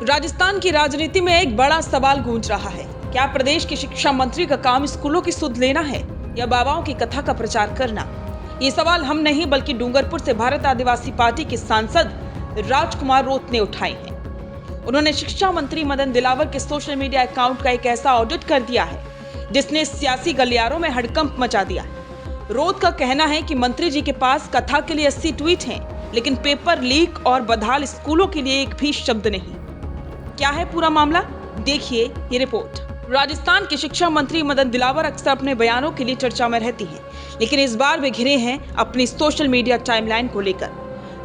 राजस्थान की राजनीति में एक बड़ा सवाल गूंज रहा है। क्या प्रदेश के शिक्षा मंत्री का काम स्कूलों की सुध लेना है या बाबाओं की कथा का प्रचार करना? ये सवाल हम नहीं बल्कि डूंगरपुर से भारत आदिवासी पार्टी के सांसद राजकुमार रोत ने उठाए हैं। उन्होंने शिक्षा मंत्री मदन दिलावर के सोशल मीडिया अकाउंट का एक ऐसा ऑडिट कर दिया है जिसने सियासी गलियारों में हड़कंप मचा दिया। रोत का कहना है कि मंत्री जी के पास कथा के लिए 80 ट्वीट हैं, लेकिन पेपर लीक और बदहाल स्कूलों के लिए एक भी शब्द नहीं। क्या है पूरा मामला, देखिए ये रिपोर्ट। राजस्थान के शिक्षा मंत्री मदन दिलावर अक्सर अपने बयानों के लिए चर्चा में रहती हैं, लेकिन इस बार वे घिरे हैं अपनी सोशल मीडिया टाइमलाइन को लेकर।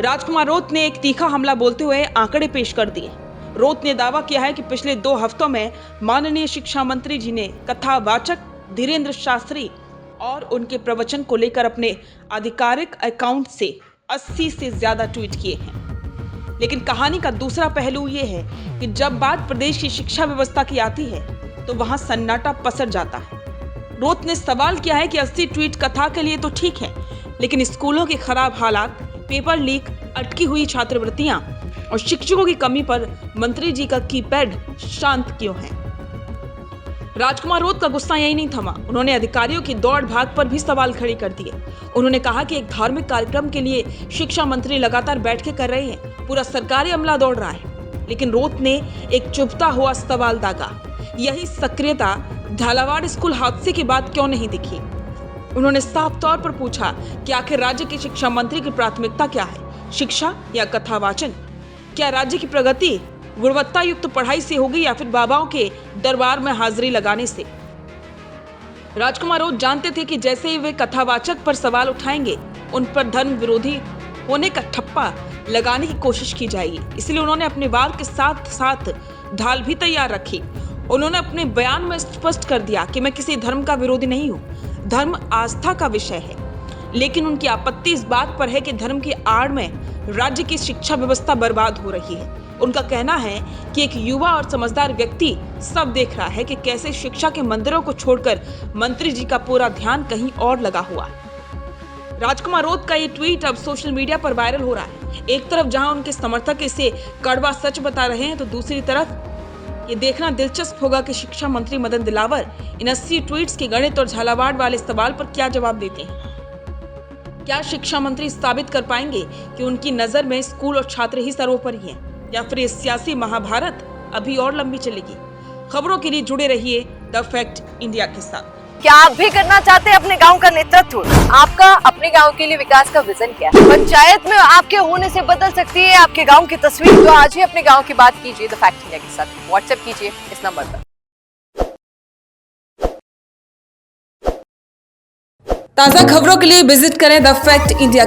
राजकुमार रोत ने एक तीखा हमला बोलते हुए आंकड़े पेश कर दिए। रोत ने दावा किया है कि पिछले 2 हफ्तों में माननीय शिक्षा मंत्री जी ने कथावाचक धीरेन्द्र शास्त्री और उनके प्रवचन को लेकर अपने आधिकारिक अकाउंट से 80 से ज्यादा ट्वीट किए हैं। लेकिन कहानी का दूसरा पहलू ये है कि जब बात प्रदेश की शिक्षा व्यवस्था की आती है तो वहां सन्नाटा पसर जाता है। रोत ने सवाल किया है कि 80 ट्वीट कथा के लिए तो ठीक है, लेकिन स्कूलों के खराब हालात, पेपर लीक, अटकी हुई छात्रवृत्तियां और शिक्षकों की कमी पर मंत्री जी का कीपैड शांत क्यों है? राजकुमार रोत का गुस्सा यही नहीं थमा। उन्होंने अधिकारियों की दौड़ भाग पर भी सवाल खड़े कर दिए। उन्होंने कहा कि एक धार्मिक कार्यक्रम के लिए शिक्षा मंत्री लगातार बैठकें कर रहे हैं, पूरा सरकारी अमला दौड़ रहा है, लेकिन रोत ने एक चुभता हुआ सवाल दागा। यही सक्रियता झालावाड़ स्कूल हादसे के बाद क्यों नहीं दिखी? उन्होंने साफ तौर पर पूछा कि आखिर राज्य के शिक्षा मंत्री की प्राथमिकता क्या है, शिक्षा या कथावाचन? क्या राज्य की प्रगति गुणवत्ता युक्त पढ़ाई से होगी या फिर बाबाओं के दरबार में हाजिरी लगाने से? राजकुमार रोत जानते थे कि जैसे ही वे कथावाचक पर सवाल उठाएंगे, उन पर धर्म विरोधी होने का ठप्पा लगाने की कोशिश की जाएगी। इसलिए उन्होंने अपने वार के साथ साथ ढाल भी तैयार रखी। उन्होंने अपने बयान में स्पष्ट कर दिया कि मैं किसी धर्म का विरोधी नहीं हूँ, धर्म आस्था का विषय है। लेकिन उनकी आपत्ति इस बात पर है कि धर्म की आड़ में राज्य की शिक्षा व्यवस्था बर्बाद हो रही है। उनका कहना है कि एक युवा और समझदार व्यक्ति सब देख रहा है कि कैसे शिक्षा के मंदिरों को छोड़कर मंत्री जी का पूरा ध्यान कहीं और लगा हुआ। राजकुमार रोत का ये ट्वीट अब सोशल मीडिया पर वायरल हो रहा है। एक तरफ जहां उनके समर्थक इसे कड़वा सच बता रहे हैं, तो दूसरी तरफ ये देखना दिलचस्प होगा कि शिक्षा मंत्री मदन दिलावर इन 80 ट्वीट्स के गणित और झालावाड़ वाले सवाल पर क्या जवाब देते हैं। क्या शिक्षा मंत्री साबित कर पाएंगे कि उनकी नजर में स्कूल और छात्र ही सर्वोपरि हैं, या फिर ये सियासी महाभारत अभी और लंबी चलेगी? खबरों के लिए जुड़े रहिए द फैक्ट इंडिया के साथ। क्या आप भी करना चाहते हैं अपने गांव का नेतृत्व? आपका अपने गांव के लिए विकास का विजन क्या है? पंचायत में आपके होने से बदल सकती है आपके गांव की तस्वीर। तो आज ही अपने गांव की बात कीजिए द फैक्ट इंडिया के साथ। व्हाट्सएप कीजिए इस नंबर पर। ताज़ा खबरों के लिए विजिट करें द फैक्ट इंडिया।